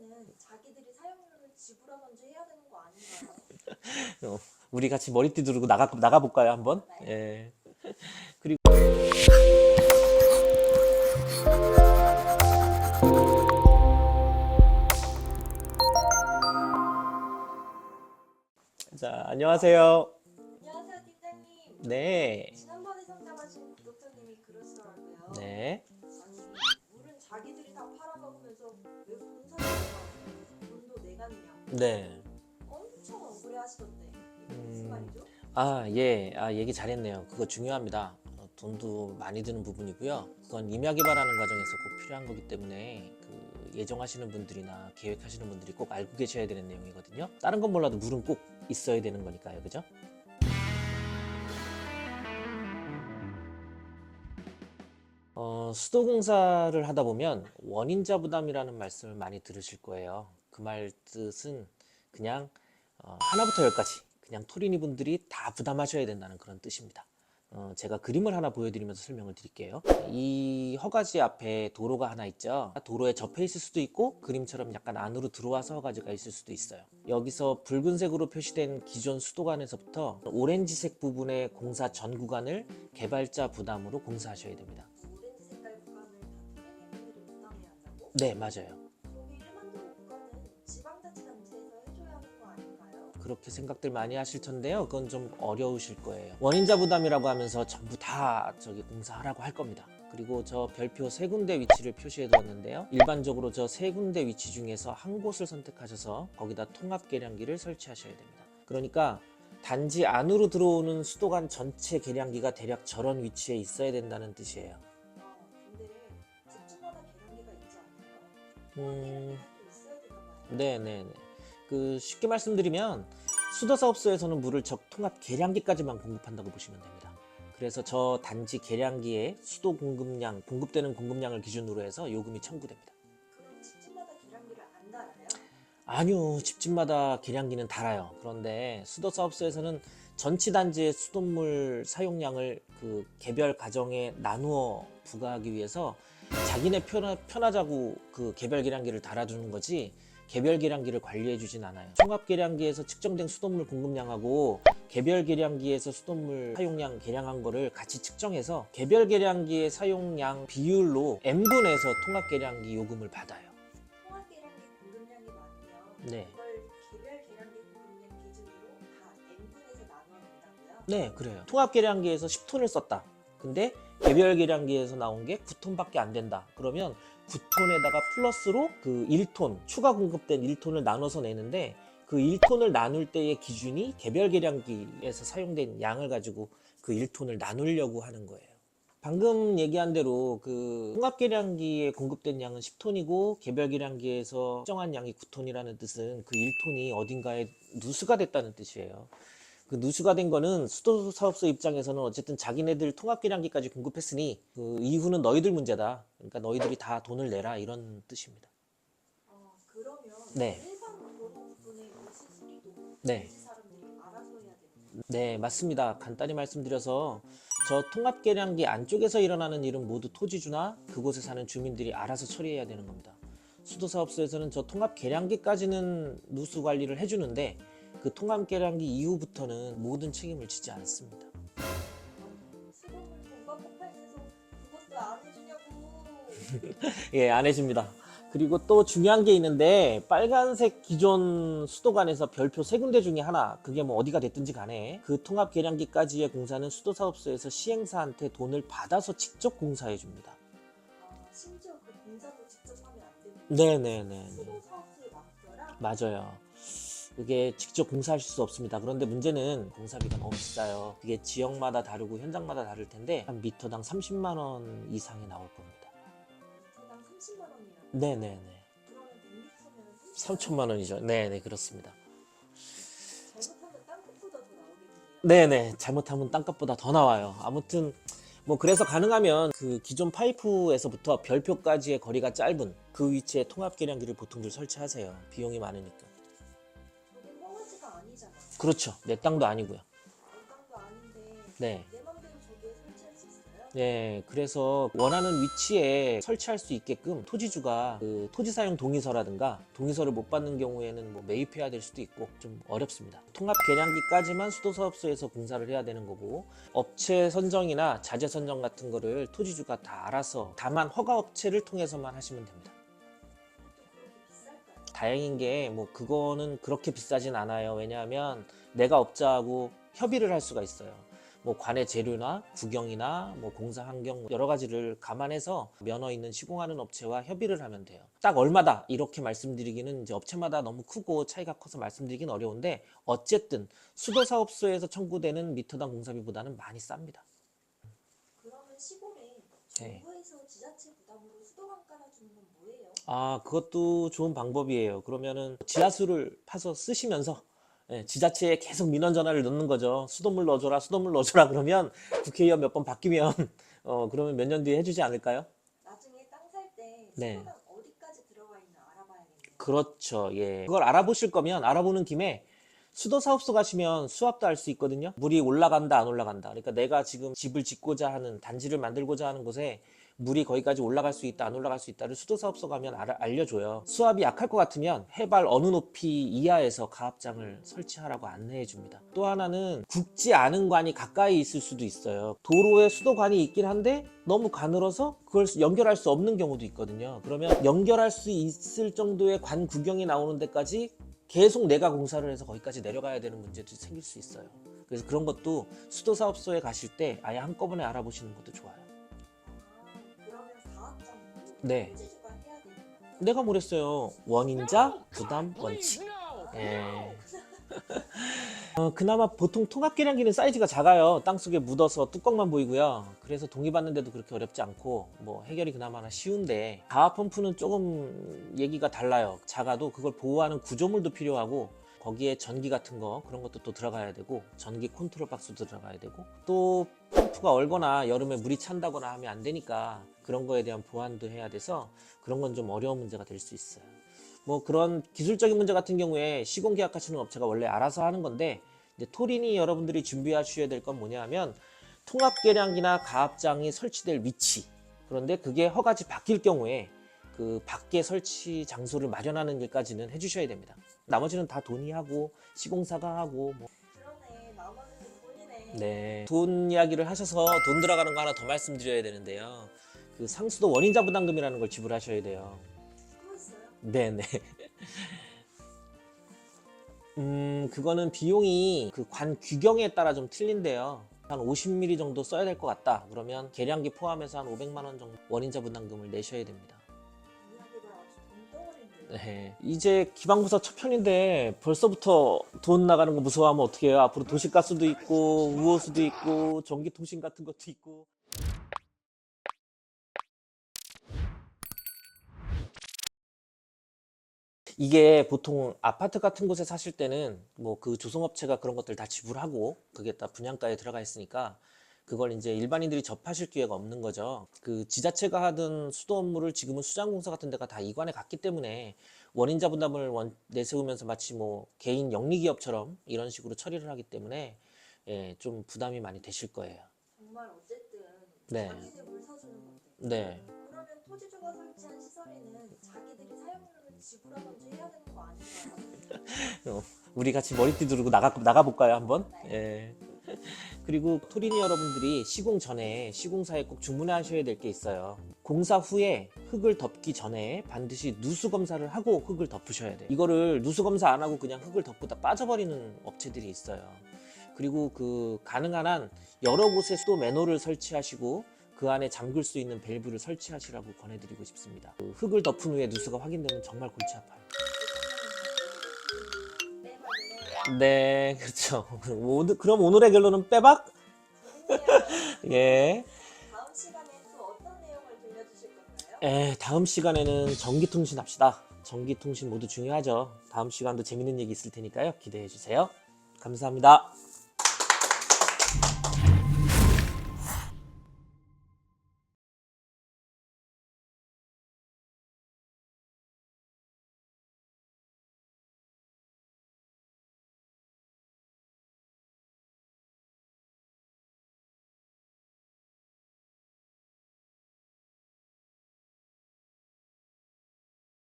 때는 자기들이 사용료를 지불하 먼저 해야 되는 거 아닌가요? 우리 같이 머리띠 두르고 나가볼까요, 한번? 네. 예. 그리고, 자, 안녕하세요. 안녕하세요, 팀장님. 네. 지난번에 상담하신 구독자님이 그러시더라고요. 네. 아니, 물은 자기들이 다 팔아먹으면서 왜 공사를 돈도 내가느냐. 네. 엄청 억울해하시던데 이게 무슨 말이죠? 예. 얘기 잘했네요. 그거 중요합니다. 돈도 많이 드는 부분이고요. 그건 임야 개발하는 과정에서 꼭 필요한 거기 때문에 그 예정하시는 분들이나 계획하시는 분들이 꼭 알고 계셔야 되는 내용이거든요. 다른 건 몰라도 물은 꼭 있어야 되는 거니까요. 그죠? 수도공사를 하다 보면 원인자 부담이라는 말씀을 많이 들으실 거예요. 그 말 뜻은 그냥 하나부터 열까지 그냥 토린이 분들이 다 부담하셔야 된다는 그런 뜻입니다. 제가 그림을 하나 보여드리면서 설명을 드릴게요. 이 허가지 앞에 도로가 하나 있죠. 도로에 접해 있을 수도 있고 그림처럼 약간 안으로 들어와서 허가지가 있을 수도 있어요. 여기서 붉은색으로 표시된 기존 수도관에서부터 오렌지색 부분의 공사 전 구간을 개발자 부담으로 공사하셔야 됩니다. 오렌지 색깔 구간을 다 토린이분들이 부담해야 한다고? 네, 맞아요. 여기 1만 도로 구간은 지방자치단체에서 해줘야 하는 거 아닌가요? 그렇게 생각들 많이 하실 텐데요. 그건 좀 어려우실 거예요. 원인자 부담이라고 하면서 전부 다 저기 공사하라고 할 겁니다. 그리고 저 별표 세 군데 위치를 표시해 두었는데요. 일반적으로 저 세 군데 위치 중에서 한 곳을 선택하셔서 거기다 통합 계량기를 설치하셔야 됩니다. 그러니까 단지 안으로 들어오는 수도관 전체 계량기가 대략 저런 위치에 있어야 된다는 뜻이에요. 근데 집집마다 계량기가 있지 않나요? 음, 계량기가 또 있어야 되나 봐요. 네네네. 그 쉽게 말씀드리면 수도사업소에서는 물을 저 통합 계량기까지만 공급한다고 보시면 됩니다. 그래서 저 단지 계량기에 수도 공급량, 공급되는 공급량을 기준으로 해서 요금이 청구됩니다. 그럼 집집마다 계량기를 안 달아요? 아니요, 집집마다 계량기는 달아요. 그런데 수도사업소에서는 전체 단지의 수돗물 사용량을 그 개별 가정에 나누어 부과하기 위해서 자기네 편하자고 그 개별 계량기를 달아주는 거지 개별 계량기를 관리해 주진 않아요. 종합 계량기에서 측정된 수돗물 공급량하고 개별 계량기에서 수돗물 사용량 계량한 거를 같이 측정해서 개별 계량기의 사용량 비율로 n분해서 통합 계량기 요금을 받아요. 통합 계량기 공급량이 많으면 네. 그걸 개별 계량기 공급량 기준으로 다 n분해서 나눠야 된다고요? 네, 그래요. 통합 계량기에서 10톤을 썼다. 근데 개별 계량기에서 나온 게 9톤밖에 안 된다. 그러면 9톤에다가 플러스로 그 1톤, 추가 공급된 1톤을 나눠서 내는데 그 1톤을 나눌 때의 기준이 개별 계량기에서 사용된 양을 가지고 그 1톤을 나누려고 하는 거예요. 방금 얘기한 대로 그 통합 계량기에 공급된 양은 10톤이고 개별 계량기에서 측정한 양이 9톤이라는 뜻은 그 1톤이 어딘가에 누수가 됐다는 뜻이에요. 그 누수가 된 거는 수도사업소 입장에서는 어쨌든 자기네들 통합계량기까지 공급했으니 그 이후는 너희들 문제다. 그러니까 너희들이 다 돈을 내라 이런 뜻입니다. 그러면 네. 일반 도로 부분의 누수 수리도 네. 도시 사람들이 알아서 해야 되는 네, 맞습니다. 간단히 말씀드려서 저 통합계량기 안쪽에서 일어나는 일은 모두 토지주나 그곳에 사는 주민들이 알아서 처리해야 되는 겁니다. 수도사업소에서는 저 통합계량기까지는 누수 관리를 해주는데 그 통합계량기 이후부터는 모든 책임을 지지 않습니다. 수돗물 공방 폭발해서 그것도 안 해주냐고. 예, 안 해줍니다. 그리고 또 중요한 게 있는데 빨간색 기존 수도관에서 별표 세 군데 중에 하나, 그게 뭐 어디가 됐든지 간에 그 통합 계량기까지의 공사는 수도사업소에서 시행사한테 돈을 받아서 직접 공사해 줍니다. 심지어 그 공사도 직접 하면 안 되고 네네네. 수도사업소에 맡겨라? 맞아요. 그게 직접 공사하실 수 없습니다. 그런데 문제는 공사비가 너무 비싸요. 그게 지역마다 다르고 현장마다 다를 텐데 한 미터당 30만 원 이상이 나올 겁니다. 미터당 30만 원이라고? 네네네. 그러면 100리터면 3천만 원이죠. 네네, 그렇습니다. 잘못하면 땅끝보다 더 나오겠네요. 네네, 잘못하면 땅값보다 더 나와요. 아무튼 뭐 그래서 가능하면 그 기존 파이프에서부터 별표까지의 거리가 짧은 그 위치에 통합 계량기를 보통들 설치하세요. 비용이 많으니까. 저게 허가지가 아니잖아. 그렇죠. 내 땅도 아니고요. 내 땅도 아닌데 네. 내 맘대로 저기에 설치할 수 있어요? 네, 그래서 원하는 위치에 설치할 수 있게끔 토지주가 그 토지 사용 동의서라든가 동의서를 못 받는 경우에는 뭐 매입해야 될 수도 있고 좀 어렵습니다. 통합 계량기까지만 수도사업소에서 공사를 해야 되는 거고 업체 선정이나 자재 선정 같은 거를 토지주가 다 알아서 다만 허가 업체를 통해서만 하시면 됩니다. 그렇게 비쌀까요? 다행인 게 뭐 그거는 그렇게 비싸진 않아요. 왜냐하면 내가 업자하고 협의를 할 수가 있어요. 뭐 관의 재료나 구경이나 뭐 공사 환경 여러 가지를 감안해서 면허 있는 시공하는 업체와 협의를 하면 돼요. 딱 얼마다 이렇게 말씀드리기는 이제 업체마다 너무 크고 차이가 커서 말씀드리기는 어려운데 어쨌든 수도사업소에서 청구되는 미터당 공사비보다는 많이 쌉니다. 그러면 시골에 네. 정부에서 지자체 부담으로 수도관 깔아주는 건 뭐예요? 아, 그것도 좋은 방법이에요. 그러면은 지하수를 파서 쓰시면서 지자체에 계속 민원 전화를 넣는 거죠. 수돗물 넣어줘라, 수돗물 넣어줘라. 그러면 국회의원 몇 번 바뀌면 그러면 몇 년 뒤에 해주지 않을까요? 나중에 땅 살 때 네. 수도관 어디까지 들어가 있나 알아봐야겠네요. 그렇죠. 예. 그걸 알아보실 거면 알아보는 김에 수도사업소 가시면 수압도 알 수 있거든요. 물이 올라간다, 안 올라간다. 그러니까 내가 지금 집을 짓고자 하는, 단지를 만들고자 하는 곳에 물이 거기까지 올라갈 수 있다, 안 올라갈 수 있다를 수도사업소 가면 알려줘요. 수압이 약할 것 같으면 해발 어느 높이 이하에서 가압장을 설치하라고 안내해 줍니다. 또 하나는 굵지 않은 관이 가까이 있을 수도 있어요. 도로에 수도관이 있긴 한데 너무 가늘어서 그걸 연결할 수 없는 경우도 있거든요. 그러면 연결할 수 있을 정도의 관 구경이 나오는 데까지 계속 내가 공사를 해서 거기까지 내려가야 되는 문제도 생길 수 있어요. 그래서 그런 것도 수도사업소에 가실 때 아예 한꺼번에 알아보시는 것도 좋아요. 그러면 사업장도 네. 토지주가 해야 되는 거예요? 내가 뭐랬어요? 원인자 부담 원칙. 예. 그나마 보통 통합 계량기는 사이즈가 작아요. 땅속에 묻어서 뚜껑만 보이고요. 그래서 동의받는데도 그렇게 어렵지 않고 뭐 해결이 그나마 쉬운데 가압 펌프는 조금 얘기가 달라요. 작아도 그걸 보호하는 구조물도 필요하고 거기에 전기 같은 거 그런 것도 또 들어가야 되고 전기 컨트롤 박스도 들어가야 되고 또 펌프가 얼거나 여름에 물이 찬다거나 하면 안 되니까 그런 거에 대한 보완도 해야 돼서 그런 건 좀 어려운 문제가 될 수 있어요. 뭐 그런 기술적인 문제 같은 경우에 시공 계약하시는 업체가 원래 알아서 하는 건데 이제 토린이 여러분들이 준비하셔야 될 건 뭐냐 하면 통합 계량기나 가압장이 설치될 위치, 그런데 그게 허가지 바뀔 경우에 그 밖에 설치 장소를 마련하는 일까지는 해주셔야 됩니다. 나머지는 다 돈이 하고 시공사가 하고 뭐. 그러네. 나머지는 돈이네. 네. 돈 이야기를 하셔서 돈 들어가는 거 하나 더 말씀드려야 되는데요. 그 상수도 원인자 부담금이라는 걸 지불하셔야 돼요. 그거 있어요? 네네. 그거는 비용이 그 관 규경에 따라 좀 틀린데요. 한 50mm 정도 써야 될 것 같다. 그러면 계량기 포함해서 한 500만 원 정도 원인자 부담금을 내셔야 됩니다. 이야기가 아주 돈덩어리인데. 네. 이제 기반고사 첫 편인데 벌써부터 돈 나가는 거 무서워하면 어떡해요? 앞으로 도시가스도 있고 우호수도 있고 전기통신 같은 것도 있고. 이게 보통 아파트 같은 곳에 사실 때는 뭐 그 조성업체가 그런 것들 다 지불하고 그게 다 분양가에 들어가 있으니까 그걸 이제 일반인들이 접하실 기회가 없는 거죠. 그 지자체가 하던 수도 업무를 지금은 수장공사 같은 데가 다 이관해 갔기 때문에 원인자 부담을 내세우면서 마치 뭐 개인 영리기업처럼 이런 식으로 처리를 하기 때문에 예, 좀 부담이 많이 되실 거예요. 정말 어쨌든 네. 자기네 물 사주는 건데. 네. 그러면 토지주가 설치한 시설에는 자기들이 사용료를 지불하든지 해야 되는 거 아닌가요? 우리 같이 머리띠 두르고 나가볼까요, 한번? 예. 그리고 토린이 여러분들이 시공 전에 시공사에 꼭 주문하셔야 될 게 있어요. 공사 후에 흙을 덮기 전에 반드시 누수 검사를 하고 흙을 덮으셔야 돼요. 이거를 누수 검사 안 하고 그냥 흙을 덮고 다 빠져버리는 업체들이 있어요. 그리고 그 가능한 한 여러 곳에 수도 매너를 설치하시고 그 안에 잠글 수 있는 밸브를 설치하시라고 권해드리고 싶습니다. 그 흙을 덮은 후에 누수가 확인되면 정말 골치 아파요. 네, 맞아요. 네, 그렇죠. 그럼 오늘의 결론은 빼박? 재밌네요. 예. 다음 시간에 또 어떤 내용을 들려주실 건가요? 다음 시간에는 전기통신 합시다. 전기통신 모두 중요하죠. 다음 시간도 재밌는 얘기 있을 테니까요. 기대해 주세요. 감사합니다.